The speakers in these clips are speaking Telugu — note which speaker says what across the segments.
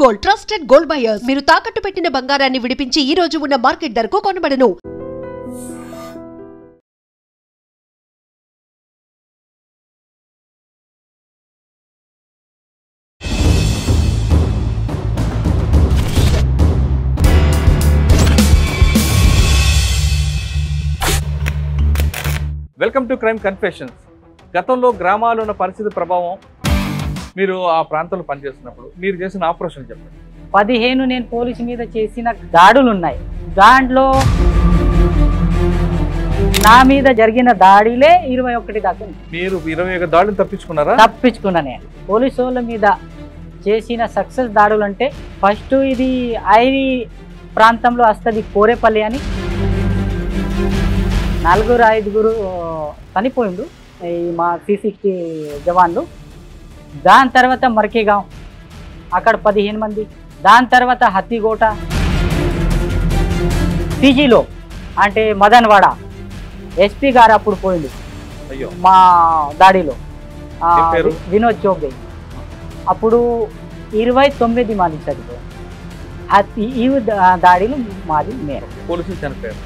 Speaker 1: Gold, trusted gold buyers. మీరు తాకట్టు పెట్టిన బంగారాన్ని విడిపించి ఈ రోజు ఉన్న మార్కెట్ ధరకు కొనబడను.
Speaker 2: Welcome to crime confessions. గతంలో గ్రామాల్లో ఉన్న పరిస్థితి ప్రభావం మీరు ఆ ప్రాంతంలో పనిచేస్తున్నప్పుడు మీరు చేసిన ఆపరేషన్ చెప్పండి.
Speaker 3: 15 నేను పోలీసు మీద చేసిన దాడులు ఉన్నాయి. దాంట్లో నా మీద జరిగిన దాడిలే 21 దాకా ఉంది.
Speaker 2: మీరు 21 దాడులు తప్పించుకున్నారా?
Speaker 3: తప్పించుకున్నా. నేను పోలీసు వాళ్ళ మీద చేసిన సక్సెస్ దాడులు అంటే ఫస్ట్ ఇది ఐరి ప్రాంతంలో వస్తుంది, కోరేపల్లి అని. 4-5 చనిపోయిండు ఈ మా C60 జవాన్లు. దాని తర్వాత మర్కేగాం, అక్కడ 15 మంది. దాని తర్వాత హత్తిగోట, పీజీలో అంటే మదన్వాడ SP గారు అప్పుడు పోయిండు
Speaker 2: అయ్యో
Speaker 3: మా దాడిలో.
Speaker 2: ఏం పేరు?
Speaker 3: వినోద్ చౌబే. అప్పుడు 29 మంది చనిపోయారు. ఈ దాడిలో మాది మేర.
Speaker 2: పోలీసులు చనిపోయారు.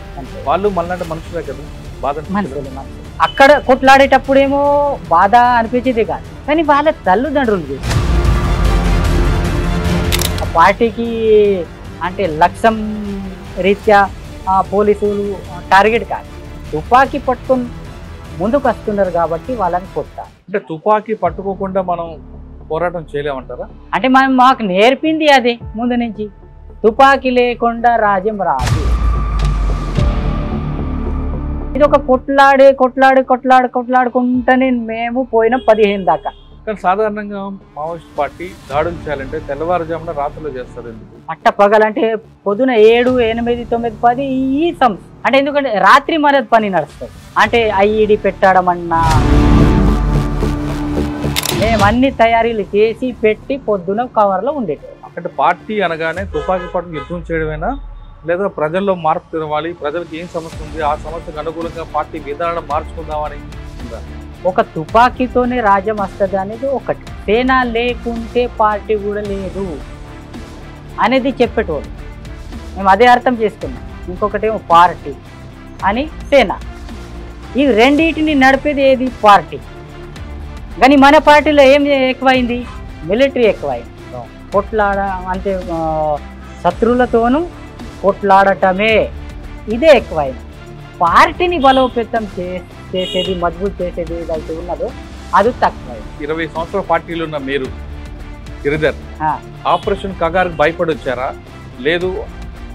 Speaker 2: వాళ్ళు మళ్ళీ మనుషులే కదా, బాధ
Speaker 3: మనుషులు. అక్కడ కొట్లాడేటప్పుడేమో బాధ అనిపించేది కాదు, కానీ వాళ్ళ తల్లిదండ్రులు చేసి ఆ పార్టీకి అంటే లక్ష్యం రీత్యా పోలీసులు టార్గెట్ కాదు, తుపాకీ పట్టుకొని ముందుకు వస్తున్నారు కాబట్టి వాళ్ళని కొట్టాలి.
Speaker 2: అంటే తుపాకీ పట్టుకోకుండా మనం పోరాటం చేయలేమంటారా?
Speaker 3: అంటే మాకు నేర్పింది అదే ముందు నుంచి, తుపాకీ లేకుండా రాజ్యం రాదు. ఇది ఒక కొట్లాడుకుంటూనే మేము పోయిన 15 దాకా.
Speaker 2: కానీ సాధారణంగా మావోయిస్ట్ పార్టీ దాడులు చేయాలంటే తెల్లవారుజామున రాత్రిలో చేస్తారు. ఎందుకు?
Speaker 3: పట్ట పగలంటే పొద్దున 7, 8, 9, 10 ఈ అంటే ఎందుకంటే రాత్రి మన పని నడుస్తుంది. అంటే IED పెట్టడం అన్నా మేమన్నీ తయారీలు చేసి పెట్టి పొద్దున కవర్లో ఉండేటోళ్ళం.
Speaker 2: అంటే పార్టీ అనగానే తుపాకీ పట్టుకు యుద్ధం చేయడమేనా, లేదా ప్రజల్లో మార్పు తెరవాలి, ప్రజలకు ఏం సమస్య ఉంది ఆ సమస్యకు అనుకూలంగా పార్టీ విధానం మార్చుకుందామని ఉందా?
Speaker 3: ఒక తుపాకీతోనే రాజ్యం వస్తుంది అనేది ఒకటి, సేన లేకుంటే పార్టీ కూడా లేదు అనేది చెప్పేటోళ్ళు. మేము అదే అర్థం చేసుకున్నాం. ఇంకొకటేమో పార్టీ అని సేన, ఈ రెండింటిని నడిపేది ఏది? పార్టీ. కానీ మన పార్టీలో ఏం ఎక్కువైంది? మిలిటరీ ఎక్కువైంది. కొట్లాడ అంటే శత్రువులతోనూ కొట్లాడటమే, ఇదే ఎక్కువైంది. పార్టీని బలోపేతం చేసేది, మజబూత్ చేసేది ఏదైతే ఉన్నదో అది తక్కువైంది.
Speaker 2: 20 సంవత్సరాల పార్టీలో ఉన్న మీరు గిరిధర్ ఆపరేషన్ కగార్కి భయపడి వచ్చారా, లేదు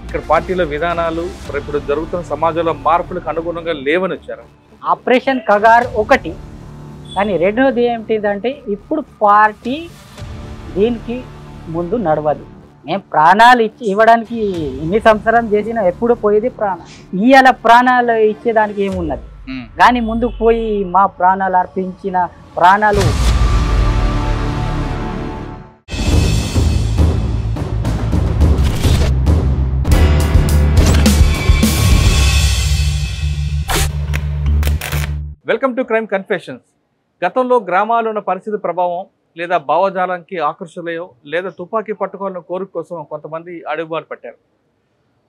Speaker 2: ఇక్కడ పార్టీలో విధానాలు ఇప్పుడు జరుగుతున్న సమాజంలో మార్పులకు అనుగుణంగా లేవని వచ్చారా?
Speaker 3: ఆపరేషన్ కగార్ ఒకటి, కానీ రెండోది ఏమిటిదంటే ఇప్పుడు పార్టీ దీనికి ముందు నడవదు. మేము ప్రాణాలు ఇవ్వడానికి ఎన్ని సంవత్సరం చేసినా ఎప్పుడు పోయేది ప్రాణం. ఇవాళ ప్రాణాలు ఇచ్చేదానికి ఏమున్నది? కానీ ముందుకు పోయి మా ప్రాణాలు అర్పించిన ప్రాణాలు
Speaker 2: వెల్కమ్ టు క్రైమ్ కన్ఫెషన్స్. గతంలో గ్రామాల్లో ఉన్న పరిస్థితి ప్రభావం లేదా భావజాలానికి ఆకర్షణలయో లేదా తుపాకీ పట్టుకోవాలన్న కోరిక కోసం కొంతమంది అడవిబాలు పట్టారు.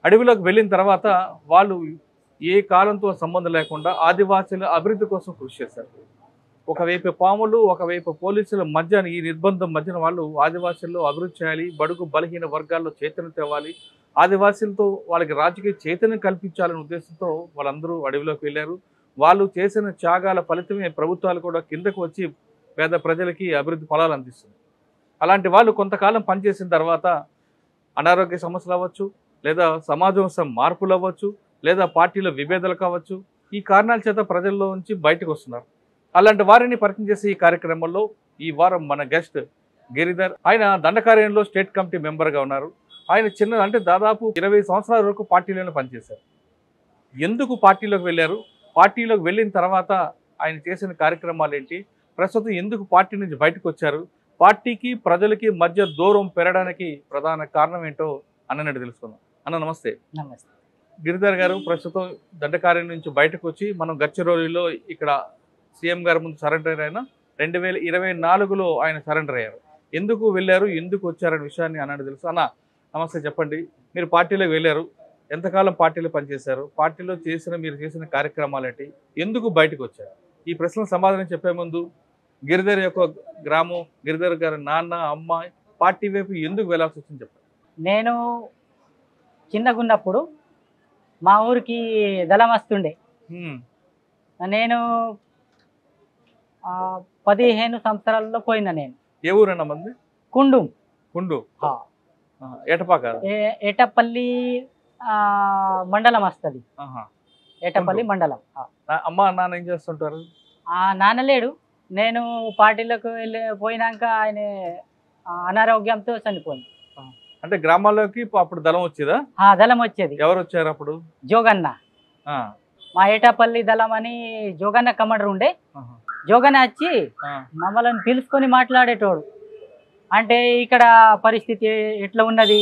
Speaker 2: అడవిలోకి వెళ్ళిన తర్వాత వాళ్ళు ఏ కాలంతో సంబంధం లేకుండా ఆదివాసీల అభివృద్ధి కోసం కృషి చేశారు. ఒకవైపు పాములు, ఒకవైపు పోలీసుల మధ్య ఈ నిర్బంధం మధ్యన వాళ్ళు ఆదివాసీల్లో అభివృద్ధి చేయాలి, బడుగు బలహీన వర్గాల్లో చైతన్యం తేవాలి, ఆదివాసీలతో వాళ్ళకి రాజకీయ చైతన్యం కల్పించాలనే ఉద్దేశంతో వాళ్ళందరూ అడవిలోకి వెళ్ళారు. వాళ్ళు చేసిన త్యాగాల ఫలితమే ప్రభుత్వాలు కూడా కిందకు వచ్చి పేద ప్రజలకి అభివృద్ధి ఫలాలు అందిస్తుంది. అలాంటి వాళ్ళు కొంతకాలం పనిచేసిన తర్వాత అనారోగ్య సమస్యలు అవ్వచ్చు, లేదా సమాజం మార్పులు అవ్వచ్చు, లేదా పార్టీలో విభేదాలు కావచ్చు, ఈ కారణాల చేత ప్రజల్లో నుంచి బయటకు వస్తున్నారు. అలాంటి వారిని పరిచయం చేసే ఈ కార్యక్రమంలో ఈ వారం మన గెస్ట్ గిరిధర్. ఆయన దండకార్యంలో స్టేట్ కమిటీ మెంబర్గా ఉన్నారు. ఆయన అంటే దాదాపు 20 సంవత్సరాల వరకు పార్టీలోనే పనిచేశారు. ఎందుకు పార్టీలోకి వెళ్ళారు, పార్టీలోకి వెళ్ళిన తర్వాత ఆయన చేసిన కార్యక్రమాలు ఏంటి, ప్రస్తుతం ఎందుకు పార్టీ నుంచి బయటకు వచ్చారు, పార్టీకి ప్రజలకి మధ్య దూరం పెరగడానికి ప్రధాన కారణం ఏంటో అన్నట్టు తెలుసుకుందాం. అన్న నమస్తే.
Speaker 3: నమస్తే.
Speaker 2: గిరిధర్ గారు ప్రస్తుతం దండకార్యం నుంచి బయటకు వచ్చి మనం గచ్చిరోలిలో ఇక్కడ సీఎం గారి ముందు సరెండర్ అయిన 2024లో ఆయన సరెండర్ అయ్యారు. ఎందుకు వెళ్ళారు, ఎందుకు వచ్చారనే విషయాన్ని అన్నట్టు తెలుసు. అన్న నమస్తే, చెప్పండి. మీరు పార్టీలోకి వెళ్ళారు, ఎంతకాలం పార్టీలో పనిచేశారు, పార్టీలో మీరు చేసిన కార్యక్రమాలు ఏంటి, ఎందుకు బయటకు వచ్చారు? ఈ ప్రశ్నకు సమాధానం చెప్పే ముందు గిరిధర్ యొక్క గ్రామం, గిరిధర్ గారి నాన్న అమ్మ పార్టీ వైపు ఎందుకు వెళ్ళాల్సి వచ్చింది చెప్పండి.
Speaker 3: నేను చిన్నగున్నప్పుడు మా ఊరికి దళం వస్తుండే. నేను 15 సంవత్సరాల్లో పోయినా. నేను
Speaker 2: ఏ ఊరన్నా మంది?
Speaker 3: కుండుం.
Speaker 2: కుండు ఏటపాక,
Speaker 3: ఏటపల్లి మండలం వస్తుంది. ఏటపల్లి మండలం.
Speaker 2: అమ్మ నాన్న ఏం చేస్తుంటారు?
Speaker 3: నాన్న లేడు. నేను పార్టీలకు పోయినాక ఆయన అనారోగ్యంతో చనిపోయింది.
Speaker 2: అంటే గ్రామాల్లోకి అప్పుడు దళం వచ్చేదా?
Speaker 3: దళం వచ్చేది.
Speaker 2: ఎవరు వచ్చారు అప్పుడు?
Speaker 3: జోగన్న. మా ఏటాపల్లి దళం అని జోగన్న కమాండర్ ఉండే. జోగన్న వచ్చి మమ్మల్ని పిలుచుకొని మాట్లాడేటోడు. అంటే ఇక్కడ పరిస్థితి ఎట్లా ఉన్నది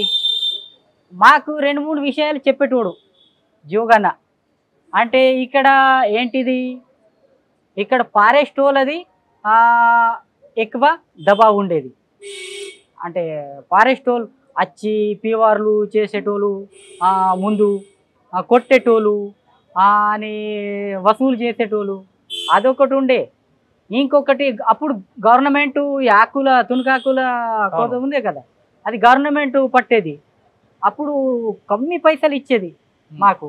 Speaker 3: మాకు 2-3 విషయాలు చెప్పేటోడు జోగన్న. అంటే ఇక్కడ ఏంటిది, ఇక్కడ ఫారెస్ట్ వాళ్ళది ఎక్కువ దబా ఉండేది. అంటే ఫారెస్ట్ వాళ్ళు వచ్చి పీవార్లు చేసేటోళ్ళు, ముందు కొట్టేటోళ్ళు అని వసూలు చేసేటోళ్ళు, అదొకటి ఉండే. ఇంకొకటి అప్పుడు గవర్నమెంట్ ఆకుల తునకాకుల కోత ఉందే కదా, అది గవర్నమెంట్ పట్టేది. అప్పుడు కమ్మి పైసలు ఇచ్చేది మాకు.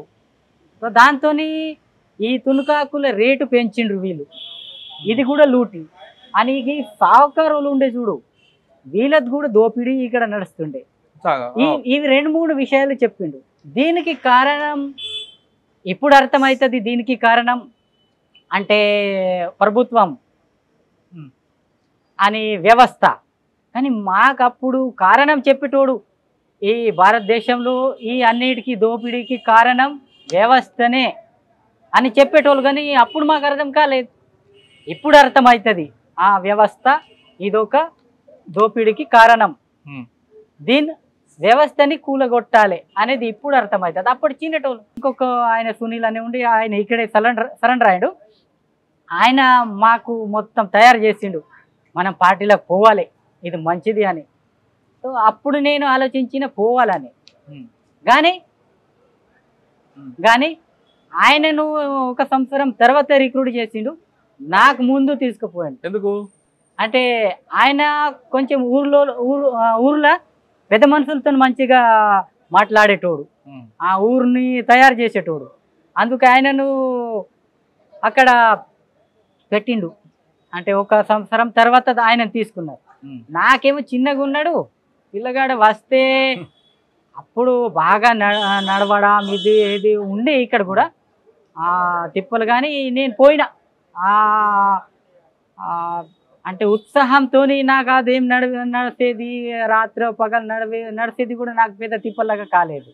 Speaker 3: సో దాంతో ఈ తునకాకుల రేటు పెంచిండ్రు వీళ్ళు. ఇది కూడా లూటి అని సావుకారులు ఉండే చూడు, వీళ్ళది కూడా దోపిడీ ఇక్కడ నడుస్తుండే. ఇవి 2-3 విషయాలు చెప్పిండు. దీనికి కారణం ఇప్పుడు అర్థమవుతుంది. దీనికి కారణం అంటే ప్రభుత్వం అని వ్యవస్థ. కానీ మాకప్పుడు కారణం చెప్పేటోడు ఈ భారతదేశంలో ఈ అన్నిటికీ దోపిడీకి కారణం వ్యవస్థనే అని చెప్పేటోళ్ళు. కానీ అప్పుడు మాకు అర్థం కాలేదు. ఇప్పుడు అర్థమవుతుంది ఆ వ్యవస్థ ఇదొక దోపిడీకి కారణం, దీని వ్యవస్థని కూలగొట్టాలి అనేది ఇప్పుడు అర్థమవుతుంది. అప్పుడు చిన్నటోళ్ళు. ఇంకొక ఆయన సునీల్ అని ఉండి, ఆయన ఇక్కడే సరెండర్ అయ్యాడు. ఆయన మాకు మొత్తం తయారు చేసిండు, మనం పార్టీలోకి పోవాలి, ఇది మంచిది అని. సో అప్పుడు నేను ఆలోచించిన పోవాలని. కానీ ఆయనను 1 సంవత్సరం తర్వాత రిక్రూట్ చేసిండు, నాకు ముందు తీసుకుపోయాడు.
Speaker 2: ఎందుకు
Speaker 3: అంటే ఆయన కొంచెం ఊర్లో పెద్ద మనుషులతో మంచిగా మాట్లాడేటోడు, ఆ ఊరిని తయారు చేసేటోడు. అందుకే ఆయనను అక్కడ పెట్టిండు. అంటే 1 సంవత్సరం తర్వాత ఆయనను తీసుకున్నారు. నాకేమో చిన్నగా ఉన్నాడు పిల్లగాడు. వస్తే అప్పుడు బాగా నడవడం ఇది ఏది ఉండే ఇక్కడ కూడా తిప్పలు. కానీ నేను పోయినా అంటే ఉత్సాహంతో. నాకు అదేం నడిచేది రాత్రి పగలు నడిచేది కూడా నాకు పెద్ద తిప్పలాగా కాలేదు.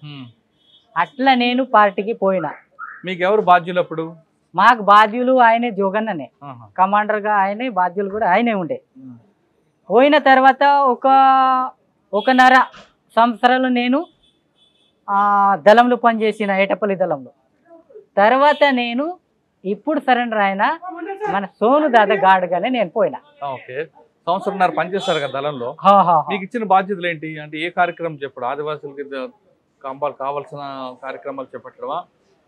Speaker 3: అట్లా నేను పార్టీకి పోయినా.
Speaker 2: మీకు ఎవరు బాధ్యులు అప్పుడు?
Speaker 3: మాకు బాధ్యులు ఆయనే, జోగన్ననే కమాండర్గా. ఆయనే బాధ్యులు కూడా ఆయనే ఉండే. పోయిన తర్వాత 1.5 సంవత్సరాలు నేను దళంలో పనిచేసిన, ఏటపల్లి దళంలో. తర్వాత నేను ఇప్పుడు సరెండర్ అయిన మన సోను దాదా గాడుగానే నేను పోయినా.
Speaker 2: సంవత్సరంన్నర పనిచేస్తారు కదా దళంలో. మీకు ఇచ్చిన బాధ్యతలు ఏంటి? అంటే ఏ కార్యక్రమం చెప్పడం? ఆదివాసులకి కావాల్సిన కార్యక్రమాలు చేపట్టడమా,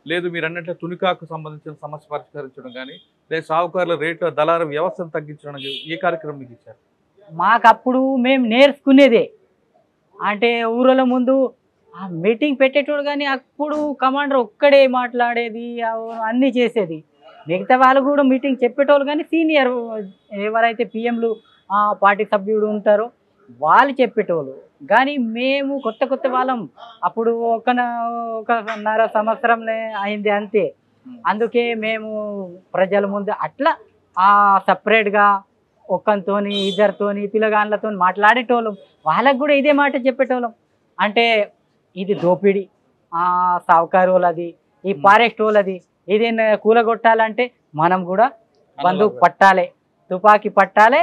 Speaker 2: లేదు మీరు అన్నట్లు తునికాకు సంబంధించిన సమస్య పరిష్కరించడం కానీ, లేదు సాగుకారుల రేట్ల దళార వ్యవస్థను తగ్గించడం, ఏ కార్యక్రమం మీకు ఇచ్చారు?
Speaker 3: మాకప్పుడు మేము నేర్చుకునేదే. అంటే ఊరిలో ముందు మీటింగ్ పెట్టేటోడు, కానీ అప్పుడు కమాండర్ ఒక్కడే మాట్లాడేది, అన్నీ చేసేది. మిగతా వాళ్ళు కూడా మీటింగ్ చెప్పేటోళ్ళు, కానీ సీనియర్ ఎవరైతే పిఎంలు పార్టీ సభ్యుడు ఉంటారో వాళ్ళు చెప్పేటోళ్ళు. కానీ మేము కొత్త వాళ్ళం. అప్పుడు 1.5 సంవత్సరం అయింది అంతే. అందుకే మేము ప్రజల ముందు అట్లా సపరేట్గా ఒక్కరితోని 2 పిల్లగాళ్ళతో మాట్లాడేటోళ్ళం. వాళ్ళకు కూడా ఇదే మాట చెప్పేటోళ్ళం. అంటే ఇది దోపిడీ, సావుకారు వాళ్ళది, ఈ ఫారెస్ట్ వాళ్ళది, ఇది కూలగొట్టాలంటే మనం కూడా బందూకు పట్టాలి, తుపాకీ పట్టాలి,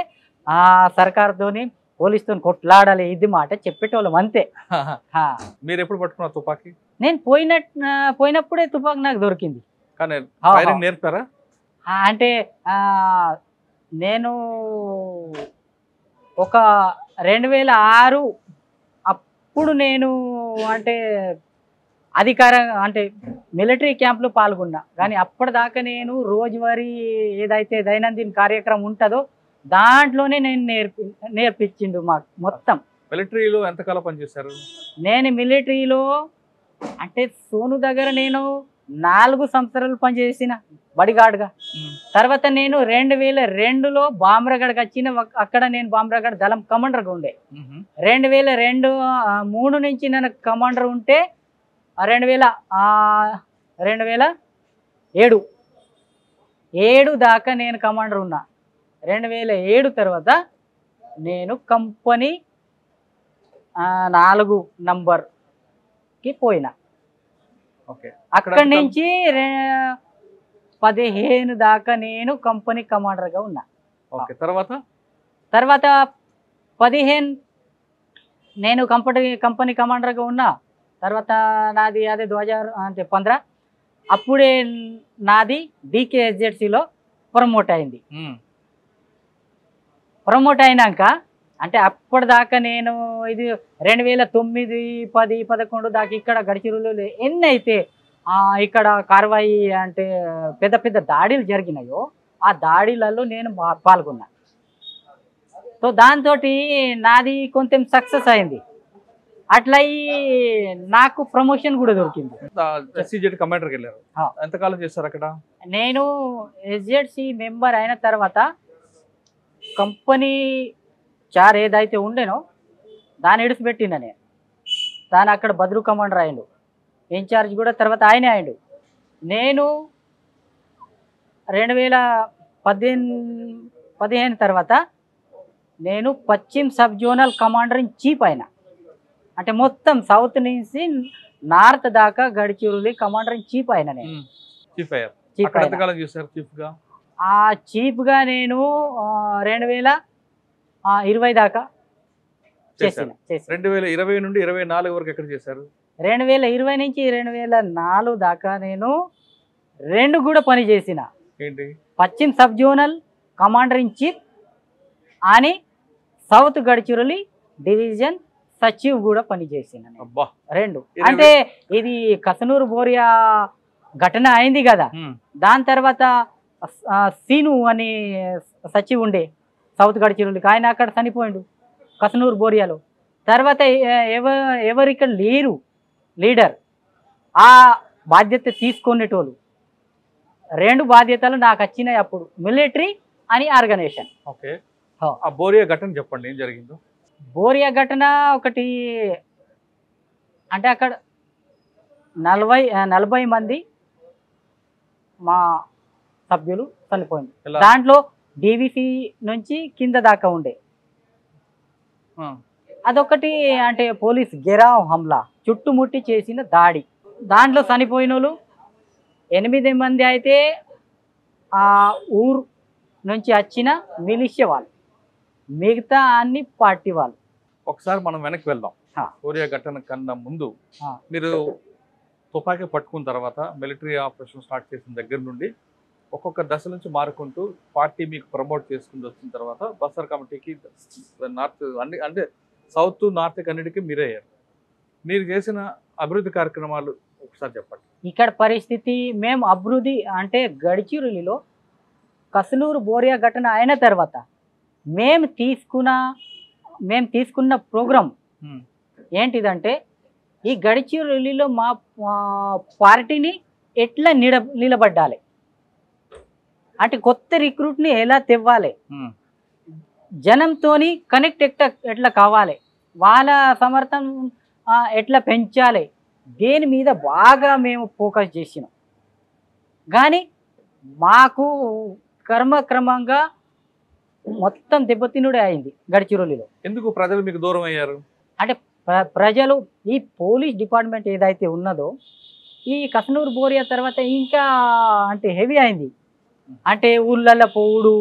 Speaker 3: సర్కారుతోని పోలీసుతో కొట్లాడాలి, ఇది మాట చెప్పేటోళ్ళం అంతే.
Speaker 2: మీరు ఎప్పుడు పట్టుకున్నారు తుపాకీ?
Speaker 3: నేను పోయినప్పుడే తుపాకీ నాకు దొరికింది.
Speaker 2: నేర్పారా?
Speaker 3: అంటే నేను ఒక 2006 అప్పుడు నేను అంటే అంటే మిలిటరీ క్యాంప్లో పాల్గొన్నా. కానీ అప్పటిదాకా నేను రోజువారీ ఏదైతే దైనందిన కార్యక్రమం ఉంటుందో దాంట్లోనే నేను నేర్పించిండు మాకు మొత్తం.
Speaker 2: మిలిటరీలో ఎంతకాలం పనిచేశారు?
Speaker 3: నేను మిలిటరీలో అంటే సోను దగ్గర నేను 4 సంవత్సరాలు పనిచేసిన బడిగాడ్గా. తర్వాత నేను 2002లో బామ్రగఢ్కి వచ్చిన. అక్కడ నేను బామ్రగఢ్ దళం కమాండర్గా ఉండే. 2003 నుంచి నేను కమాండర్ ఉంటే 2007 దాకా నేను కమాండర్ ఉన్నా. 2007 తర్వాత నేను కంపెనీ 4 నంబర్కి పోయినా. అక్కడి నుంచి 15 దాకా నేను కంపెనీ కమాండర్గా ఉన్నా. తర్వాత 15 నేను కంపెనీ కమాండర్గా ఉన్నా. తర్వాత నాది అదే 2015 అప్పుడే నాది DKSZCలో ప్రమోట్ అయింది. ప్రమోట్ అయినాక అంటే అప్పటిదాకా నేను ఇది 2009, 10, 11 దాకా ఇక్కడ గడిచిరులు ఎన్ని అయితే ఇక్కడ కార్వాయి అంటే పెద్ద పెద్ద దాడులు జరిగినాయో ఆ దాడులలో నేను పాల్గొన్నా. సో దాంతో నాది కొంచెం సక్సెస్ అయింది. అట్లా నాకు ప్రమోషన్ కూడా దొరికింది.
Speaker 2: ఎస్సీజెడ్ కమాండర్కి వెళ్ళారు. ఎంతకాలం చేస్తారు అక్కడ? నేను
Speaker 3: SZC మెంబర్ అయిన తర్వాత కంపెనీ 4 ఏదైతే ఉండేనో దాన్ని ఇడిచిపెట్టిన నేను. దాని అక్కడ బద్రు కమాండర్ అయ్యిండు. ఇన్ఛార్జ్ కూడా తర్వాత ఆయనే అయ్యిండు. నేను 2015 తర్వాత నేను పశ్చిమ sub zonal commander in chief అయినా. అంటే మొత్తం సౌత్ నుంచి నార్త్ దాకా గడిచిరులి కమాండర్ ఇన్ చీఫ్ అయినా నేను. చీఫ్గా నేను 2020 దాకా చేసిన.
Speaker 2: 2020 నుండి 24 వరకు ఎక్కడ చేశారు?
Speaker 3: 2020 నుంచి 2004 దాకా నేను 2 కూడా పని చేసిన. పశ్చిమ sub zonal commander in chief అని సౌత్ గడ్చిరోలి డివిజన్ సచివ్ కూడా పనిచేసిన 2. అంటే ఇది కసనూరు బోరియా ఘటన అయింది కదా. దాని తర్వాత సీను అని సచివ్ ఉండే సౌత్ గడ్చిరోలికి, ఆయన అక్కడ చనిపోయిండు కసనూరు బోరియాలో. తర్వాత ఎవరు ఇక్కడ లేరు లీడర్, ఆ బాధ్యత తీసుకునేటోళ్ళు. 2 బాధ్యతలు నాకు వచ్చినాయి అప్పుడు, మిలిటరీ అని ఆర్గనైజేషన్.
Speaker 2: బోరియా ఘటన చెప్పండి, ఏం జరిగిందో?
Speaker 3: బోరియా ఘటన ఒకటి అంటే అక్కడ 40 మంది మా సభ్యులు చనిపోయింది. దాంట్లో DVC నుంచి కింద దాకా ఉండే. అదొకటి అంటే పోలీస్ గెరావ్ హమ్లా, చుట్టుముట్టి చేసిన దాడి. దాంట్లో చనిపోయిన వాళ్ళు 8 మంది అయితే ఆ ఊరు నుంచి వచ్చిన మిలిషియా వాళ్ళు, మిగతా అన్ని పార్టీ వాళ్ళు.
Speaker 2: ఒకసారి మనం వెనక్కి వెళ్దాం. బోరియా ఘటన కన్నా ముందు మీరు తుపాకీ పట్టుకున్న తర్వాత మిలిటరీ ఆపరేషన్ స్టార్ట్ చేసిన దగ్గర నుండి ఒక్కొక్క దశ నుంచి మారుకుంటూ పార్టీ మీకు ప్రమోట్ చేసుకుని వచ్చిన తర్వాత బస్తర్ కమిటీకి నార్త్ అన్ని అంటే సౌత్ నార్త్ అన్నిటికీ మీరే అయ్యారు. మీరు చేసిన అభివృద్ధి కార్యక్రమాలు ఒకసారి చెప్పండి.
Speaker 3: ఇక్కడ పరిస్థితి మేము అభివృద్ధి అంటే గడ్చిరోలిలో కసనూరు బోరియా ఘటన అయిన తర్వాత మేము తీసుకున్న ప్రోగ్రాం ఏంటిదంటే ఈ గడ్చిరోలిలో మా పార్టీని ఎట్లా నిలబడ్డాలి అంటే కొత్త రిక్రూట్ని ఎలా తెవ్వాలి, జనంతోని కనెక్ట్ ఎట్లా కావాలి, వాళ్ళ సమర్థం ఎట్లా పెంచాలి, దేని మీద బాగా మేము ఫోకస్ చేసినాం. కానీ మాకు క్రమంగా మొత్తం దెబ్బతినుడే అయింది గడ్చిరోలిలో.
Speaker 2: ఎందుకు ప్రజలు మీకు దూరం అయ్యారు
Speaker 3: అంటే ప్రజలు ఈ పోలీస్ డిపార్ట్మెంట్ ఏదైతే ఉన్నదో ఈ కసనూరు బోరియా తర్వాత ఇంకా అంటే హెవీ అయింది. అంటే ఊళ్ళల్లో పోవుడు,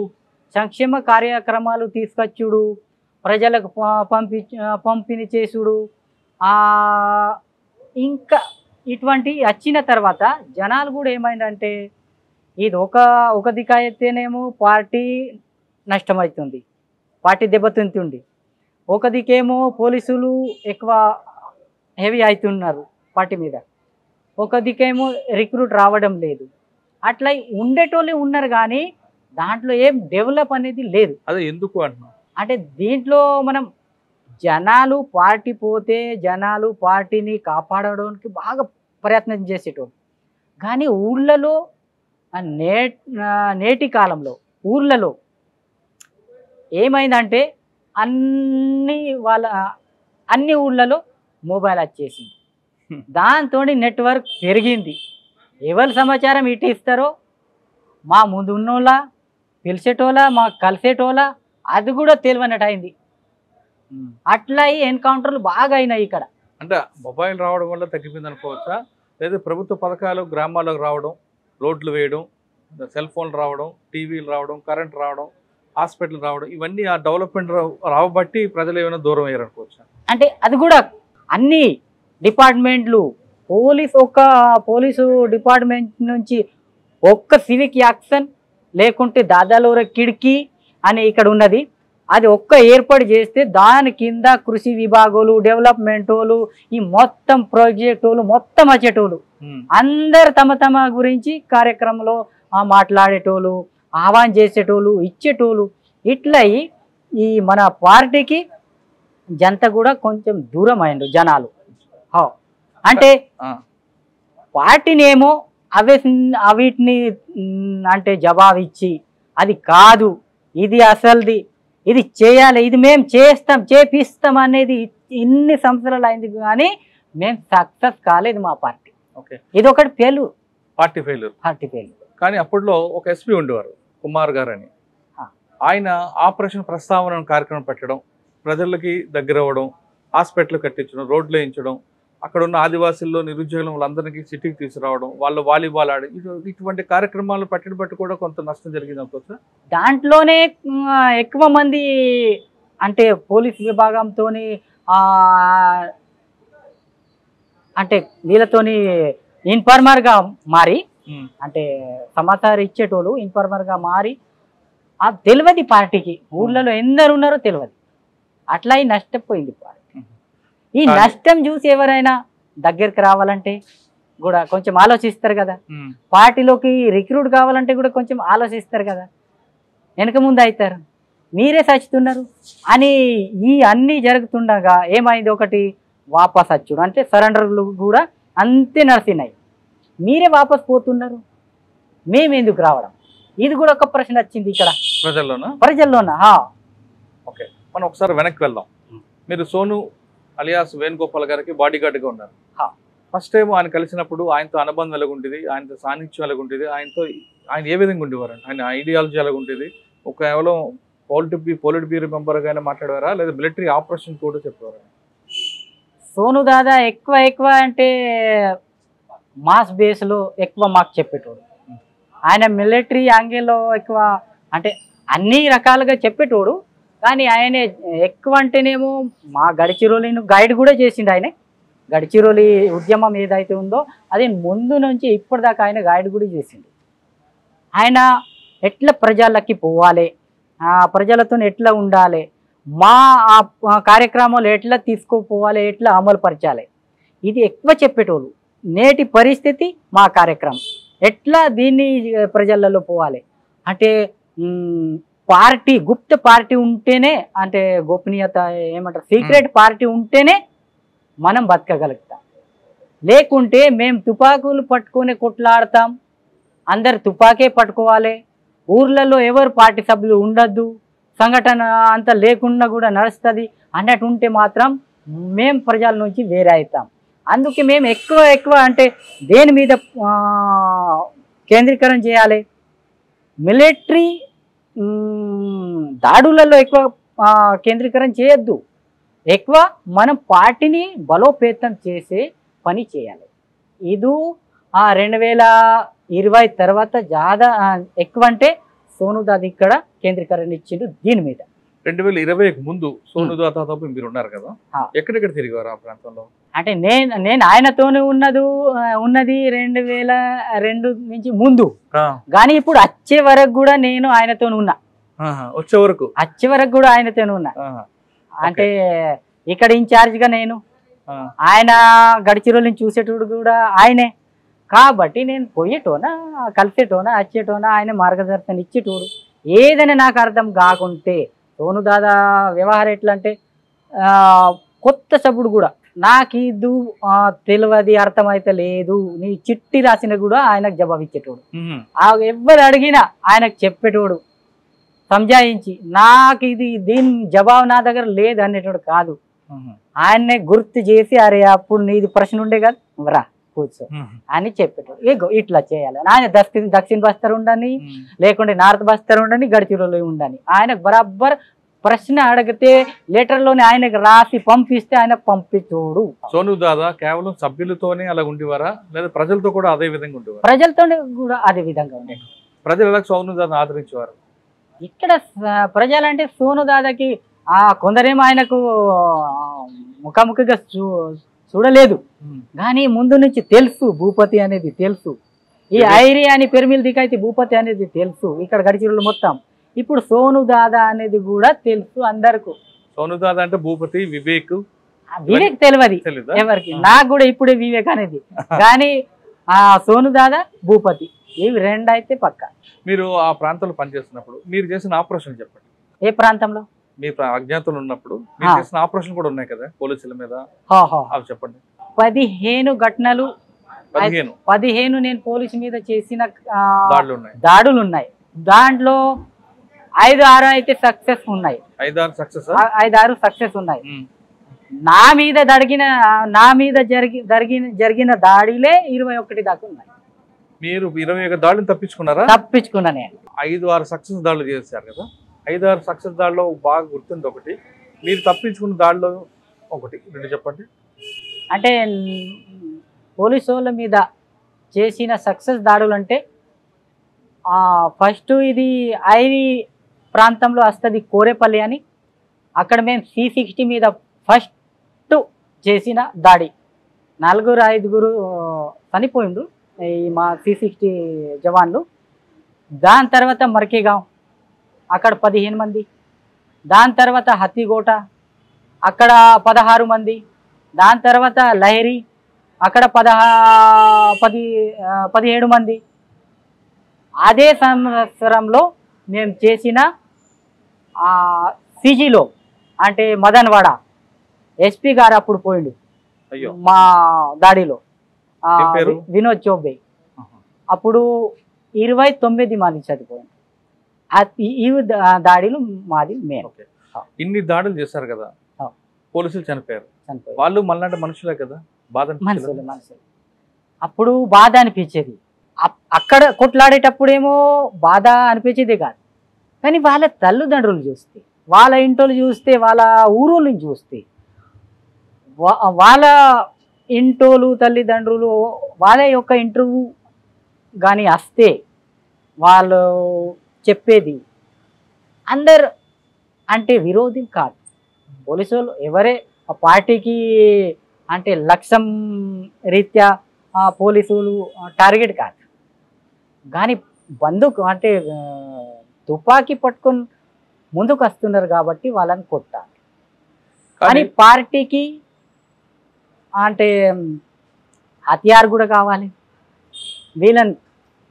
Speaker 3: సంక్షేమ కార్యక్రమాలు తీసుకొచ్చుడు, ప్రజలకు పంపిణీ చేసుడు, ఇంకా ఇటువంటి వచ్చిన తర్వాత జనాలు కూడా ఏమైందంటే ఇది ఒక దిక్కు అయితేనేమో పార్టీ నష్టమవుతుంది, పార్టీ దెబ్బతింటుంది. ఒక దికేమో పోలీసులు ఎక్కువ హెవీ అవుతున్నారు పార్టీ మీద, ఒక దికేమో రిక్రూట్ రావడం లేదు. అట్లా ఉండేటోళ్ళే ఉన్నారు కానీ దాంట్లో ఏం డెవలప్ అనేది లేదు.
Speaker 2: అదే ఎందుకు అంటున్నా
Speaker 3: అంటే దీంట్లో మనం జనాలు పార్టీ పోతే జనాలు పార్టీని కాపాడడానికి బాగా ప్రయత్నం చేసేటోళ్ళు, కానీ ఊళ్ళలో నేటి కాలంలో ఊళ్ళలో ఏమైందంటే అన్ని ఊళ్ళలో మొబైల్ వచ్చేసింది. దాంతో నెట్వర్క్ పెరిగింది. ఎవరి సమాచారం ఇటు ఇస్తారో మా ముందు ఉన్నోళ్ళ పిలిచేటోళ్ళ మా కలిసేటోళ్ళ అది కూడా తెలియనట్టు అయింది. అట్లా ఎన్కౌంటర్లు బాగా అయినాయి ఇక్కడ.
Speaker 2: అంటే మొబైల్ రావడం వల్ల తగ్గిపోయింది అనుకోవచ్చా, లేదా ప్రభుత్వ పథకాలు గ్రామాలకు రావడం, రోడ్లు వేయడం, సెల్ ఫోన్లు రావడం, టీవీలు రావడం, కరెంట్ రావడం, హాస్పిటల్ రావడం, ఇవన్నీ ఆ డెవలప్మెంట్ రావబట్టి ప్రజలు ఏమైనా దూరం అయ్యారు అనుకోవచ్చా?
Speaker 3: అంటే అది కూడా అన్ని డిపార్ట్మెంట్లు పోలీసు డిపార్ట్మెంట్ నుంచి ఒక్క సివిక్ యాక్షన్ లేకుంటే దాదాలూర కిడికి అని ఇక్కడ ఉన్నది, అది ఒక్క ఏర్పాటు చేస్తే దాని కింద కృషి విభాగాలు డెవలప్మెంట్ వాళ్ళు ఈ మొత్తం ప్రాజెక్ట్ వాళ్ళు మొత్తం వచ్చేటోళ్ళు అందరు తమ తమ గురించి కార్యక్రమంలో మాట్లాడేటోళ్ళు, ఆహ్వానం చేసేటోళ్ళు, ఇచ్చేటోళ్ళు. ఇట్లా ఈ మన పార్టీకి జనత కూడా కొంచెం దూరం అయిండు జనాలు. అంటే పార్టీనేమో వీటిని అంటే జవాబు ఇచ్చి అది కాదు, ఇది అసలుది, ఇది చేయాలి, ఇది మేము చేపిస్తాం అనేది ఇన్ని సంవత్సరాలు అయింది కానీ మేము సక్సెస్ కాలేదు మా పార్టీ. ఇది ఒకటి పార్టీ ఫెయిల్యూర్.
Speaker 2: కానీ అప్పట్లో ఒక ఎస్పీ ఉండేవారు కుమార్ గారు అని, ఆయన ఆపరేషన్ ప్రస్తావన కార్యక్రమం పెట్టడం, ప్రజలకి దగ్గర అవ్వడం, హాస్పిటల్ కట్టించడం, రోడ్లు వేయించడం, అక్కడ ఉన్న ఆదివాసుల్లో నిరుద్యోగులు వాళ్ళందరికీ సిటీకి తీసుకురావడం, వాళ్ళు వాలీబాల్ ఆడి ఇటువంటి కార్యక్రమాలు పట్టిన బట్టి కూడా కొంత నష్టం జరిగింది అనుకోవచ్చు.
Speaker 3: దాంట్లోనే ఎక్కువ మంది అంటే పోలీస్ విభాగంతో అంటే వీళ్ళతోని ఇన్ఫార్మర్గా మారి అంటే సమాచారం ఇచ్చేటోళ్ళు ఇన్ఫార్మర్గా మారి తెలియదు పార్టీకి, ఊళ్ళలో ఎందరు ఉన్నారో తెలియదు. అట్లా నష్టపోయింది పార్టీ. ఈ నష్టం చూసి ఎవరైనా దగ్గరికి రావాలంటే కూడా కొంచెం ఆలోచిస్తారు కదా, పార్టీలోకి రిక్రూట్ కావాలంటే కూడా కొంచెం ఆలోచిస్తారు కదా, వెనక ముందు అవుతారు, మీరే సచ్చుతున్నారు అని ఈ అన్నీ జరుగుతుండగా ఏమైంది, ఒకటి వాపస్ వచ్చుడు అంటే సరెండర్లు కూడా అంతే నడిచినాయి, మీరే వాపస్ పోతున్నారు, మేము ఎందుకు రావడం, ఇది కూడా ఒక ప్రశ్న వచ్చింది ఇక్కడ ప్రజల్లోనా.
Speaker 2: ఓకే, మనం ఒకసారి వెనక్కి వెళ్దాం. మీరు సోను అలియాస్ వేణుగోపాల్ గారికి బాడీ గార్డ్గా ఉన్నారు. ఫస్ట్ టైం ఆయన కలిసినప్పుడు ఆయనతో అనుబంధం ఎలాగుంటుంది, ఆయనతో సాన్నిధ్యం ఎలాగుంటుంది, ఆయన ఏ విధంగా ఉండేవారు, ఆయన ఐడియాలజీ ఎలాగుంటుంది, ఒక కేవలం పోలిట్ బ్యూరో మెంబర్గానే మాట్లాడేవారా లేదా మిలిటరీ ఆపరేషన్ కూడా చెప్పేవారా?
Speaker 3: సోను దాదా ఎక్కువ అంటే మాస్ బేస్లో ఎక్కువ మాకు చెప్పేటోడు. ఆయన మిలిటరీ యాంగిల్లో ఎక్కువ అంటే అన్ని రకాలుగా చెప్పేటోడు, కానీ ఆయన ఎక్కువ అంటేనేమో మా గడిచిరోలిని గైడ్ కూడా చేసిండు. ఆయన గడిచిరోలి ఉద్యమం ఏదైతే ఉందో అది ముందు నుంచి ఇప్పటిదాకా ఆయన గైడ్ కూడా చేసిండు. ఆయన ఎట్లా ప్రజలకి పోవాలి, ప్రజలతో ఎట్లా ఉండాలి, మా కార్యక్రమాలు ఎట్లా తీసుకుపోవాలి, ఎట్లా అమలు పరచాలి, ఇది ఎక్కువ చెప్పేటోళ్ళు. నేటి పరిస్థితి మా కార్యక్రమం ఎట్లా దీన్ని ప్రజలలో పోవాలి అంటే పార్టీ గుప్త పార్టీ ఉంటేనే అంటే గోపనీయత ఏమంటారు సీక్రెట్ పార్టీ ఉంటేనే మనం బతకగలుగుతాం, లేకుంటే మేము తుపాకులు పట్టుకొని కొట్లాడతాం, అందరు తుపాకే పట్టుకోవాలి, ఊర్లలో ఎవరు పార్టీ సభ్యులు ఉండద్దు, సంఘటన అంతా లేకుండా కూడా నడుస్తుంది అన్నట్టు ఉంటే మాత్రం మేము ప్రజల నుంచి వేరే అవుతాం. అందుకే మేము ఎక్కువ అంటే దేని మీద కేంద్రీకరణ చేయాలి, మిలిటరీ దాడులలో ఎక్కువ కేంద్రీకరణ చేయొద్దు, ఎక్కువ మనం పార్టీని బలోపేతం చేసే పని చేయాలి. ఇది 2020 తర్వాత జాదా ఎక్కువ అంటే సోను దాదా ఇక్కడ కేంద్రీకరణ ఇచ్చిండు దీని మీద.
Speaker 2: 2020కి ముందు సోను దాదాతో మీరు ఉన్నారు కదా, ఎక్కడెక్కడ తిరిగారు ఆ ప్రాంతంలో?
Speaker 3: అంటే నేను ఆయనతోనే ఉన్నది 2002 నుంచి ముందు, కానీ ఇప్పుడు వచ్చే వరకు కూడా నేను ఆయనతో ఉన్నా, వచ్చే వరకు కూడా ఆయనతోనే ఉన్నా. అంటే ఇక్కడ ఇన్ఛార్జ్గా నేను, ఆయన గడిచిరోళ్ళని చూసేటోడు కూడా ఆయనే. కాబట్టి నేను పోయేటోనా, కలిసేటోనా, వచ్చేటోనా, ఆయన మార్గదర్శనం ఇచ్చేటోడు. ఏదైనా నాకు అర్థం కాకుంటే సోను దాదా వ్యవహారం ఎట్లా అంటే కొత్త సభ్యుడు కూడా నాకు ఇది తెలియదు, అర్థమైతే లేదు, నీ చిట్టి రాసిన కూడా ఆయనకు జవాబు ఇచ్చేటోడు. ఎవరు అడిగినా ఆయనకు చెప్పేటోడు, సంజాయించి నాకు ఇది దీని జవాబు నా దగ్గర లేదు అనేటోడు కాదు. ఆయన్నే గుర్తు చేసి అరే అప్పుడు నీది ప్రశ్న ఉండే కదా రా కూర్చో అని చెప్పేటోడు. ఏగో ఇట్లా చేయాలి. ఆయన దక్షిణ బస్తర్ ఉండని, లేకుంటే నార్త్ బస్తర్ ఉండని, గడిచిరోలు ఉండని, ఆయనకు బరాబర్ ప్రశ్న అడిగితే లెటర్లోనే ఆయనకు రాసి పంపిస్తే ఆయన పంపించోడు.
Speaker 2: సోను దాదా కేవలం సభ్యులతోనే అలా ఉండేవారా లేదా ప్రజలతో కూడా అదే విధంగా ఉండేవారు?
Speaker 3: ప్రజలతోనే కూడా అదే విధంగా ఉండేది.
Speaker 2: ప్రజలు ఎలా సోను దాదా ఆదరించేవారు?
Speaker 3: ఇక్కడ ప్రజలంటే సోను దాదాకి కొందరేమో ఆయనకు ముఖాముఖిగా చూడలేదు, కానీ ముందు నుంచి తెలుసు భూపతి అనేది తెలుసు, ఈ ఐరి అని పెరిమిల్ దికైతే భూపతి అనేది తెలుసు ఇక్కడ గడిచిరోలు మొత్తం. ఇప్పుడు సోను దాదా అనేది కూడా తెలుసు అందరికి.
Speaker 2: సోను దాదా అంటే భూపతి, వివేక్
Speaker 3: తెలియదు ఎవరికి, నాకు కూడా ఇప్పుడే వివేక్ అనేది, కానీ సోను దాదా భూపతి ఇవి రెండు అయితే పక్క.
Speaker 2: మీరు ఆ ప్రాంతంలో పనిచేస్తున్నప్పుడు మీరు చేసిన ఆపరేషన్ చెప్పండి.
Speaker 3: ఏ ప్రాంతంలో?
Speaker 2: మీ అజ్ఞాతంలో ఉన్నప్పుడు మీరు చేసిన ఆపరేషన్ కూడా ఉన్నాయి కదా పోలీసుల మీద, అవి చెప్పండి.
Speaker 3: 15 ఘటనలు, 15 నేను పోలీసు మీద చేసిన దాడులు ఉన్నాయి. దాంట్లో 5-6 అయితే సక్సెస్ ఉన్నాయి. 5-6 సక్సెస్ ఉన్నాయి. నా మీద జరిగిన దాడిలే 21 దాకా ఉన్నాయి.
Speaker 2: మీరు 21 దాడులు తప్పించుకున్నారా?
Speaker 3: తప్పించుకున్నా నేను.
Speaker 2: 5-6 సక్సెస్ దాడులు చేశారు కదా. 5-6 సక్సెస్ దాడిలో బాగా గుర్తుంది ఒకటి, మీరు తప్పించుకున్న దాడిలో ఒకటి రెండు చెప్పండి.
Speaker 3: అంటే పోలీసు వాళ్ళ మీద చేసిన సక్సెస్ దాడులు అంటే ఫస్ట్ ఇది ఐరి ప్రాంతంలో వస్తుంది కోరేపల్లి అని, అక్కడ మేము C60 మీద ఫస్ట్ చేసిన దాడి. 4-5 చనిపోయిండు ఈ మా C60 జవాన్లు. దాని తర్వాత మర్కేగాం అక్కడ 15 మంది. దాని తర్వాత హత్తిగోట అక్కడ 16 మంది. దాని తర్వాత లహరి అక్కడ 17 మంది. అదే సంవత్సరంలో మేము చేసిన సిజిలో అంటే మదన్వాడ ఎస్పీ గారు అప్పుడు పోయిండు మా దాడిలో, వినోద్ చౌబే. అప్పుడు 29 మంది చనిపోయింది. ఈ దాడిలు మాది మేము.
Speaker 2: ఇన్ని దాడులు చేశారు కదా, పోలీసులు చనిపోయారు, వాళ్ళు మళ్ళీ మనుషులే కదా, బాధ
Speaker 3: మనుషులు. అప్పుడు బాధ అనిపించేది. అక్కడ కొట్లాడేటప్పుడేమో బాధ అనిపించేది కాదు, కానీ వాళ్ళ తల్లిదండ్రులు చూస్తే, వాళ్ళ ఇంటోళ్ళు చూస్తే, వాళ్ళ ఊరోళ్ళని చూస్తే, వాళ్ళ ఇంటోళ్ళు తల్లిదండ్రులు వాళ్ళ యొక్క ఇంటర్వ్యూ కానీ వస్తే వాళ్ళు చెప్పేది అందరు అంటే విరోధి కాదు. పోలీసు వాళ్ళు ఎవరే పార్టీకి అంటే లక్ష్యం రీత్యా పోలీసులు టార్గెట్ కాదు, కానీ బందుకు అంటే తుపాకీ పట్టుకొని ముందుకు వస్తున్నారు కాబట్టి వాళ్ళని కొట్టాలి. కానీ పార్టీకి అంటే హత్యారు కూడా కావాలి. వీళ్ళని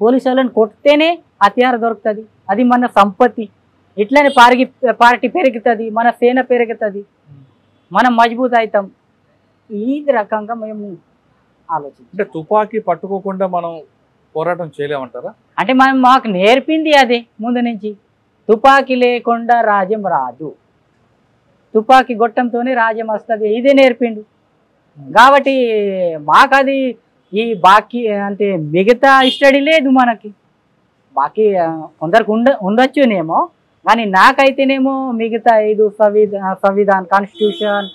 Speaker 3: పోలీసు వాళ్ళని కొడితేనే హత్యారు దొరుకుతుంది, అది మన సంపత్తి. ఇట్లనే పార్టీ పెరుగుతుంది, మన సేన పెరుగుతుంది, మనం మజబూత్ అవుతాం. ఈ రకంగా మేము ఆలోచించాం.
Speaker 2: అంటే తుపాకీ పట్టుకోకుండా మనం పోరాటం చేయలేమంటారా?
Speaker 3: అంటే మాకు నేర్పింది అదే ముందు నుంచి, తుపాకీ లేకుండా రాజ్యం రాదు, తుపాకీ గొట్టంతోనే రాజ్యం వస్తుంది, ఇదే నేర్పిండు. కాబట్టి మాకు అది ఈ బాకీ అంటే మిగతా స్టడీ లేదు మనకి. బాకీ కొందరికి ఉండొచ్చునేమో, కానీ నాకైతేనేమో మిగతా 5 సంవిధాన్ కాన్స్టిట్యూషన్,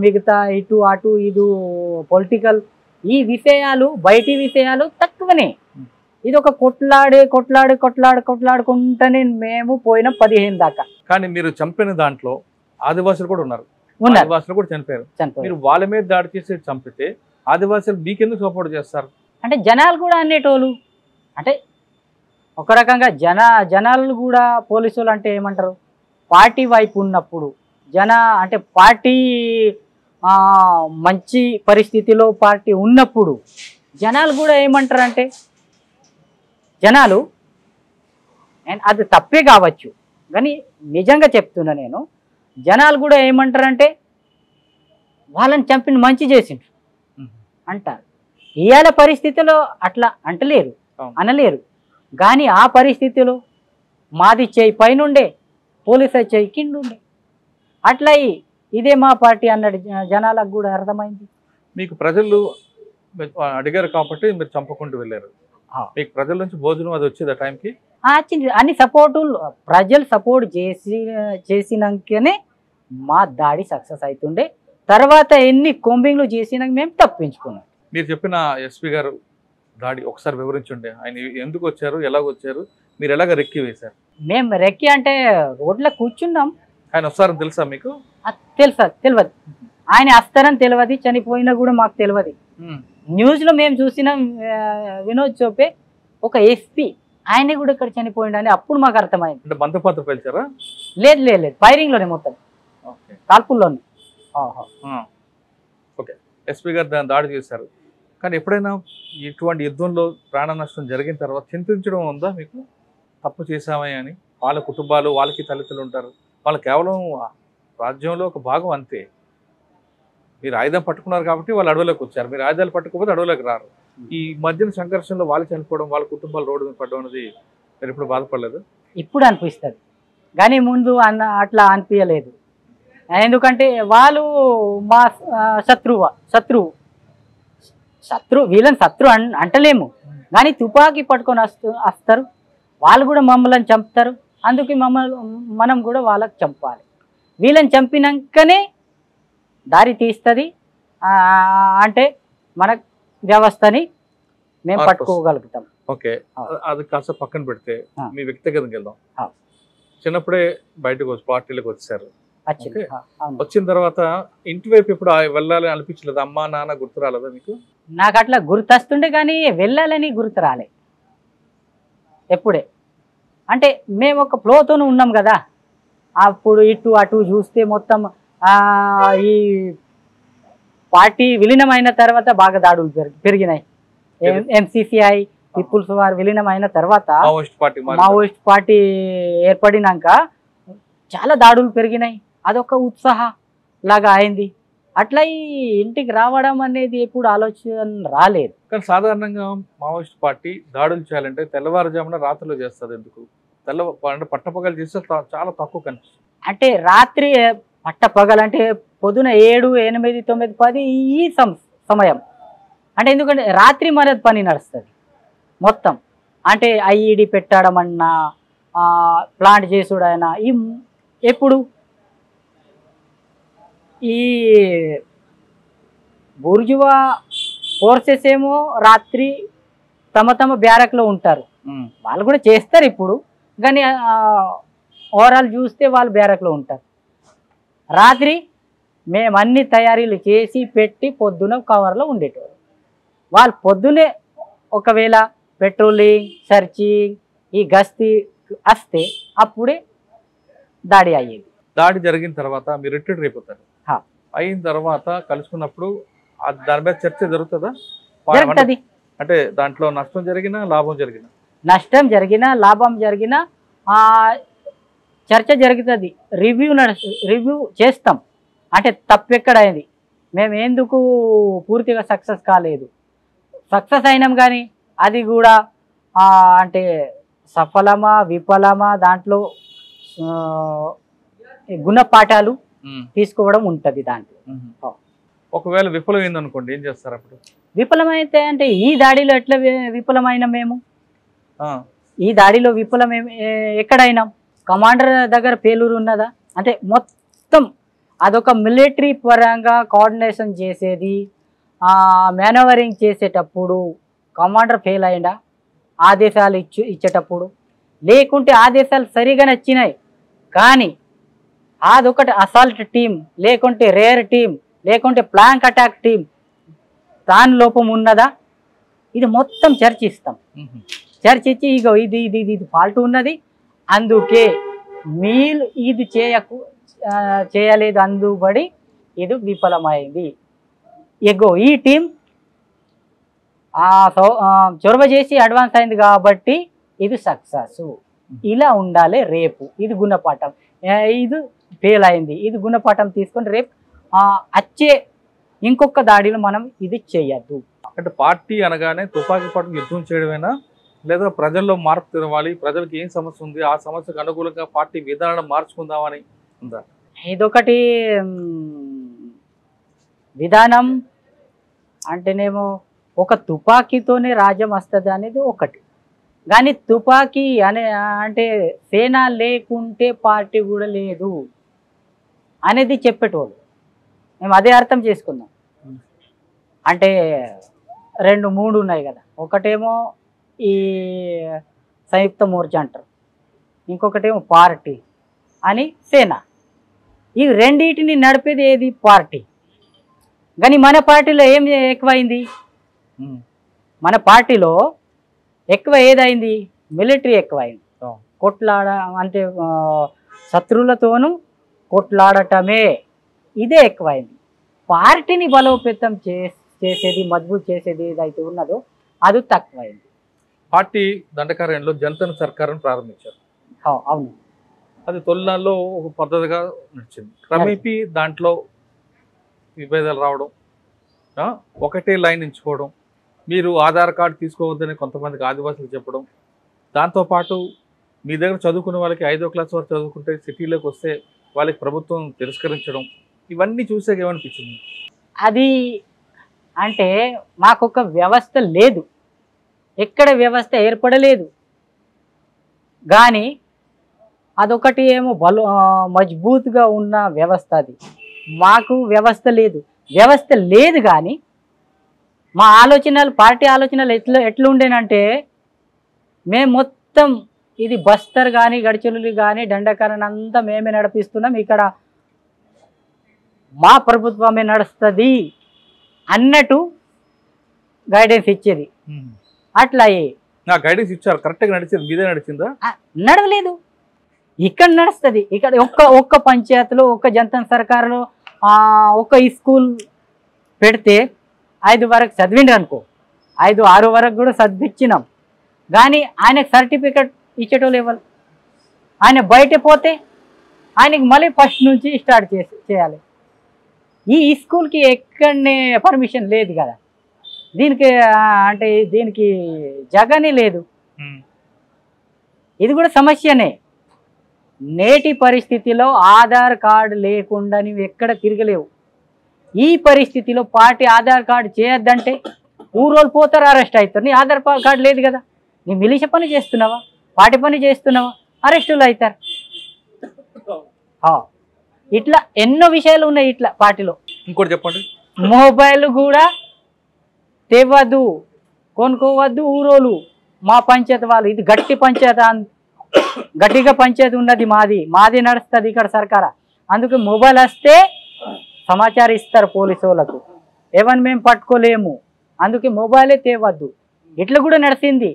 Speaker 3: మిగతా ఇటు అటు ఇటు పొలిటికల్ ఈ విషయాలు బయటి విషయాలు తక్కువనే. ఇది ఒక కొట్లాడుకుంటూనే మేము పోయిన 15 దాకా.
Speaker 2: కానీ మీరు చంపిన దాంట్లో ఆదివాసులు కూడా ఉన్నారు, ఆదివాసులు కూడా చనిపోయారు. మీరు వాళ్ళ మీద దాడి చేసి చంపితే ఆదివాసులు మీకెందుకు సపోర్ట్ చేస్తారు?
Speaker 3: అంటే జనాలు కూడా అనేటోళ్ళు, అంటే ఒక రకంగా జనాలు కూడా పోలీసులు అంటే ఏమంటారు, పార్టీ వైపు ఉన్నప్పుడు అంటే పార్టీ మంచి పరిస్థితిలో పార్టీ ఉన్నప్పుడు జనాలు కూడా ఏమంటారంటే జనాలు అది తప్పే కావచ్చు కానీ నిజంగా చెప్తున్నా నేను జనాలు కూడా ఏమంటారంటే వాళ్ళని చంపిన మంచి చేసిండ్రు అంటారు. ఇవాళ పరిస్థితిలో అట్లా అంటలేరు అనలేరు కానీ ఆ పరిస్థితిలో మాది చేయి పైనుండే పోలీసు చేయి కిండుండే అట్లా ఇదే మా పార్టీ అన్నాడు జనాలకు కూడా అర్థమైంది.
Speaker 2: మీకు ప్రజలు అడిగారు కాబట్టి మీరు చంపకుండా వెళ్ళారు. మీకు ప్రజల నుంచి భోజనం అది వచ్చేది ఆ టైంకి
Speaker 3: వచ్చింది అన్ని సపోర్టు ప్రజలు సపోర్ట్ చేసినాకనే మా దాడి సక్సెస్ అవుతుండే. తర్వాత ఎన్ని కోంబింగ్లు చేసినాక మేము తప్పించుకున్నాం.
Speaker 2: మీరు చెప్పిన ఎస్పీ గారు దాడి ఒకసారి వివరించండి. ఆయన ఎందుకు వచ్చారు, ఎలాగ వచ్చారు, మీరు ఎలాగ రెక్కి వేశారు?
Speaker 3: మేము రెక్కి అంటే రోడ్లో కూర్చున్నాం.
Speaker 2: ఆయన వస్తారని తెలుసా మీకు?
Speaker 3: తెలియదు. ఆయన వస్తారని తెలియదు, చనిపోయినా కూడా మాకు తెలియదు. న్యూస్లో మేము చూసినాం వినోద్ చోపే ఒక ఎస్పీ ఆయన కూడా ఇక్కడ చనిపోయిండని అప్పుడు మాకు అర్థమైంది.
Speaker 2: అంటే బంధపాత్ర పేల్చారా?
Speaker 3: లేదు లేదు లేదు ఫైరింగ్లోనే మొత్తం కాల్పుల్లోనే.
Speaker 2: ఓకే, ఎస్పీ గారు దాడి చేశారు కానీ ఎప్పుడైనా ఇటువంటి యుద్ధంలో ప్రాణ నష్టం జరిగిన తర్వాత చింతించడం ఉందా మీకు? తప్పు చేశామని అని. వాళ్ళ కుటుంబాలు వాళ్ళకి తల్లిదండ్రులు ఉంటారు, వాళ్ళు కేవలం రాజ్యంలో ఒక భాగం అంతే. మీరు ఆయుధం పట్టుకున్నారు కాబట్టి వాళ్ళు అడవులోకి వచ్చారు, మీరు ఆయుధాలు పట్టుకోకపోతే అడవులోకి రారు. ఈ మధ్యన సంఘర్షణలో వాళ్ళు చనిపోవడం, వాళ్ళ కుటుంబాలు రోడ్డు మీద పడడం అనేది మీరు ఎప్పుడు బాధపడలేదు?
Speaker 3: ఇప్పుడు అనిపిస్తుంది కానీ ముందు అట్లా అనిపించలేదు. ఎందుకంటే వాళ్ళు మా శత్రువు వీళ్ళని శత్రు అంటలేము కానీ తుపాకీ పట్టుకొని వస్తారు, వాళ్ళు కూడా మమ్మల్ని చంపుతారు. అందుకే మనం కూడా వాళ్ళకి చంపాలి. వీళ్ళని చంపినాకనే దారి తీస్తుంది అంటే మన వ్యవస్థని మేము పట్టుకోగలుగుతాం.
Speaker 2: ఓకే, అది కాస్త పక్కన పెడితే మీ వ్యక్తిగతంగా వెళ్దాం. చిన్నప్పుడే బయటకు వచ్చి పార్టీలకు వచ్చారు. వచ్చిన తర్వాత ఇంటి వైపు ఎప్పుడు వెళ్ళాలని అనిపించలేదు? అమ్మా నాన్న గుర్తు రాలేదా మీకు?
Speaker 3: నాకు అట్లా గుర్తొస్తుండే కానీ వెళ్ళాలని గుర్తు రాలే ఎప్పుడే. అంటే మేము ఒక ఫ్లోతోనే ఉన్నాం కదా, అప్పుడు ఇటు అటు చూస్తే మొత్తం ఈ పార్టీ విలీనమైన తర్వాత బాగా దాడులు పెరిగినాయి. ఎంసీసీఐ పీపుల్స్ వార్ విలీనమైన తర్వాత మావోయిస్ట్ పార్టీ ఏర్పడినాక చాలా దాడులు పెరిగినాయి. అదొక ఉత్సాహ లాగా అయింది. అట్లా ఈ ఇంటికి రావడం అనేది ఎప్పుడు ఆలోచన రాలేదు.
Speaker 2: కానీ సాధారణంగా మావోయిస్ట్ పార్టీ దాడులు చేయాలంటే తెల్లవారుజామున రాత్రిలో చేస్తుంది. ఎందుకు అంటే పట్టపగలు చేస్తే చాలా తక్కువ కనిపిస్తుంది.
Speaker 3: అంటే రాత్రి పట్టపగలంటే పొద్దున 7, 8, 9, 10 ఈ సమయం అంటే ఎందుకంటే రాత్రి మన పని నడుస్తుంది మొత్తం. అంటే ఐఈడి పెట్టడం అన్నా ప్లాంట్ చేసుడైనా ఎప్పుడు ఈ బూర్జువా ఫోర్సెస్ ఏమో రాత్రి తమ బ్యారక్లో ఉంటారు, వాళ్ళు కూడా చేస్తారు ఇప్పుడు కానీ ఓవరాల్ చూస్తే వాళ్ళు బ్యారక్లో ఉంటారు. రాత్రి మేము అన్ని తయారీలు చేసి పెట్టి పొద్దున కవర్లో ఉండేటోరు. వాళ్ళు పొద్దునే ఒకవేళ పెట్రోలింగ్ సర్చింగ్ ఈ గస్తీ వస్తే అప్పుడే దాడి అయ్యేది.
Speaker 2: దాడి జరిగిన తర్వాత మీరు రిట్రీట్ అయిపోతారు. అయిన తర్వాత కలుసుకున్నప్పుడు దాని మీద చర్చ జరుగుతుందా?
Speaker 3: జరుగుతుంది.
Speaker 2: అంటే దాంట్లో నష్టం జరిగినా లాభం జరిగినా?
Speaker 3: నష్టం జరిగినా లాభం జరిగినా చర్చ జరుగుతుంది. రివ్యూ చేస్తాం. అంటే తప్పెక్కడైంది, మేము ఎందుకు పూర్తిగా సక్సెస్ కాలేదు, సక్సెస్ అయినాం కానీ అది కూడా అంటే సఫలమా విఫలమా దాంట్లో గుణపాఠాలు తీసుకోవడం ఉంటుంది దాంట్లో.
Speaker 2: ఒకవేళ విఫలమైంది అనుకోండి, ఏం చేస్తారు అప్పుడు?
Speaker 3: విఫలమైతే అంటే ఈ దాడిలో ఎట్లా విఫలమైన మేము? ఈ దాడిలో విఫలం ఎక్కడైనా కమాండర్ దగ్గర పేలూరు ఉన్నదా? అంటే మొత్తం అదొక మిలిటరీ పరంగా కోఆర్డినేషన్ చేసేది, మేనవరింగ్ చేసేటప్పుడు కమాండర్ ఫెయిల్ అయిందా ఆదేశాలు ఇచ్చేటప్పుడు? లేకుంటే ఆదేశాలు సరిగా నచ్చినాయి కానీ అదొకటి అసాల్ట్ టీం లేకుంటే రేర్ టీం లేకుంటే ప్లాంక్ అటాక్ టీం దాని లోపం ఉన్నదా? ఇది మొత్తం చర్చిస్తాం. చర్చించి ఇగో ఇది ఫాల్ట్ ఉన్నది, అందుకే మీరు ఇది చేయలేదు అందుబడి ఇది విఫలమైంది. ఎగో ఈ టీం చొరవ చేసి అడ్వాన్స్ అయింది కాబట్టి ఇది సక్సెస్. ఇలా ఉండాలి రేపు. ఇది గుణపాఠం. ఇది ఫెయిల్ అయింది, ఇది గుణపాఠం తీసుకొని రేపు వచ్చే ఇంకొక దాడిలో మనం ఇది చేయొద్దు.
Speaker 2: అంటే పార్టీ అనగానే తుపాకీ పట్టుకు యుద్ధం చేయడమేనా, లేదా ప్రజల్లో మార్పు తెరవాలి, ప్రజలకు ఏం సమస్య ఉంది ఆ సమస్యకు అనుకూలంగా పార్టీ విధానం మార్చుకుందామని ఉందా?
Speaker 3: ఇదొకటి విధానం అంటేనేమో ఒక తుపాకీతోనే రాజ్యం వస్తుంది అనేది ఒకటి, కానీ తుపాకీ అంటే సేన లేకుంటే పార్టీ కూడా లేదు అనేది చెప్పేటోళ్ళు. మేము అదే అర్థం చేసుకున్నాం. అంటే 2, 3 ఉన్నాయి కదా. ఒకటేమో ఈ సంయుక్త మోర్చా అంటారు, ఇంకొకటేమో పార్టీ అని సేన. ఈ రెండింటిని నడిపేది ఏది? పార్టీ. కానీ మన పార్టీలో ఏం ఎక్కువైంది? మన పార్టీలో ఎక్కువ ఏదైంది? మిలిటరీ ఎక్కువైంది. కొట్లాడ అంటే శత్రువులతోనూ కొట్లాడటమే, ఇదే ఎక్కువైంది. పార్టీని బలోపేతం చేసేది, మజబూత్ చేసేది ఏదైతే ఉన్నదో అది తక్కువైంది.
Speaker 2: పార్టీ దండకారణ్యంలో జనతన సర్కారును ప్రారంభించారు.
Speaker 3: అవును,
Speaker 2: అది తొలినాల్లో ఒక పద్ధతిగా నడిచింది. క్రమేపీ దాంట్లో విభేదాలు రావడం, ఒకటే లైన్ ఎంచుకోవడం, మీరు ఆధార్ కార్డు తీసుకోవద్దని కొంతమందికి ఆదివాసులు చెప్పడం, దాంతోపాటు మీ దగ్గర చదువుకునే వాళ్ళకి 5వ క్లాస్ వరకు చదువుకుంటే సిటీలోకి వస్తే వాళ్ళకి ప్రభుత్వం తిరస్కరించడం, ఇవన్నీ చూసాక ఏమనిపించింది?
Speaker 3: అది అంటే మాకొక వ్యవస్థ లేదు, ఎక్కడ వ్యవస్థ ఏర్పడలేదు. కానీ అదొకటి ఏమో మజబూత్గా ఉన్న వ్యవస్థ. అది మాకు వ్యవస్థ లేదు. వ్యవస్థ లేదు కానీ మా ఆలోచనలు, పార్టీ ఆలోచనలు ఎట్లా ఉండేనంటే, మేము మొత్తం ఇది బస్తర్ కానీ గడిచెలులు కానీ దండకారణ్యం అంతా మేమే నడిపిస్తున్నాం, ఇక్కడ మా ప్రభుత్వమే నడుస్తుంది అన్నట్టు గైడెన్స్ ఇచ్చేది. అట్లా
Speaker 2: గైడెన్స్ ఇచ్చారు, కరెక్ట్గా నడిచింది, మీదే నడిచిందా?
Speaker 3: నడవలేదు. ఇక్కడ నడుస్తుంది. ఇక్కడ ఒక్క పంచాయతీలో, ఒక్క జనతా సర్కారులో ఒక స్కూల్ పెడితే 5 వరకు చదివిండ్రు అనుకో, 5, 6 వరకు కూడా చదివించినాం. కానీ ఆయనకు సర్టిఫికెట్ ఇచ్చేటోళ్ళు ఎవరు? ఆయన బయట పోతే ఆయనకి మళ్ళీ ఫస్ట్ నుంచి స్టార్ట్ చేయాలి. ఈ స్కూల్కి ఎక్కడనే పర్మిషన్ లేదు కదా, దీనికి అంటే దీనికి జగనే లేదు. ఇది కూడా సమస్యనే. నేటి పరిస్థితిలో ఆధార్ కార్డు లేకుండా నువ్వు ఎక్కడ తిరగలేవు. ఈ పరిస్థితిలో పార్టీ ఆధార్ కార్డు చేయొద్దంటే ఊరోళ్ళు పోతారు, అరెస్ట్ అవుతారు. నీ ఆధార్ కార్డు లేదు కదా, నీ మిలిష పని చేస్తున్నావా, పార్టీ పని చేస్తున్నావా, అరెస్టులు అవుతారు. ఇట్లా ఎన్నో విషయాలు ఉన్నాయి ఇట్లా పార్టీలో.
Speaker 2: ఇంకోటి చెప్పండి.
Speaker 3: మొబైల్ కూడా తెవద్దు, కొనుక్కోవద్దు ఊరోళ్ళు, మా పంచాయతీ వాళ్ళు. ఇది గట్టి పంచాయతీ, గట్టిగా పంచాయతీ ఉన్నది, మాది నడుస్తుంది ఇక్కడ సర్కారా. అందుకే మొబైల్ వస్తే సమాచారం ఇస్తారు పోలీసు వాళ్ళకు, ఏమని మేము పట్టుకోలేము, అందుకే మొబైలే తేవద్దు. ఇట్లా కూడా నడిచింది.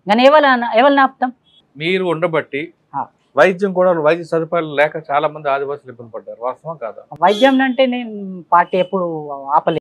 Speaker 3: కానీ ఎవరిని ఆపుతాం?
Speaker 2: మీరు ఉండబట్టి వైద్యం కూడా, వైద్య సదుపాయాలు లేక చాలా మంది ఆదివాసులు ఇబ్బంది పడ్డారు, వాస్తవం కాదా?
Speaker 3: వైద్యం అంటే నేను పార్టీ ఎప్పుడు ఆపలేదు.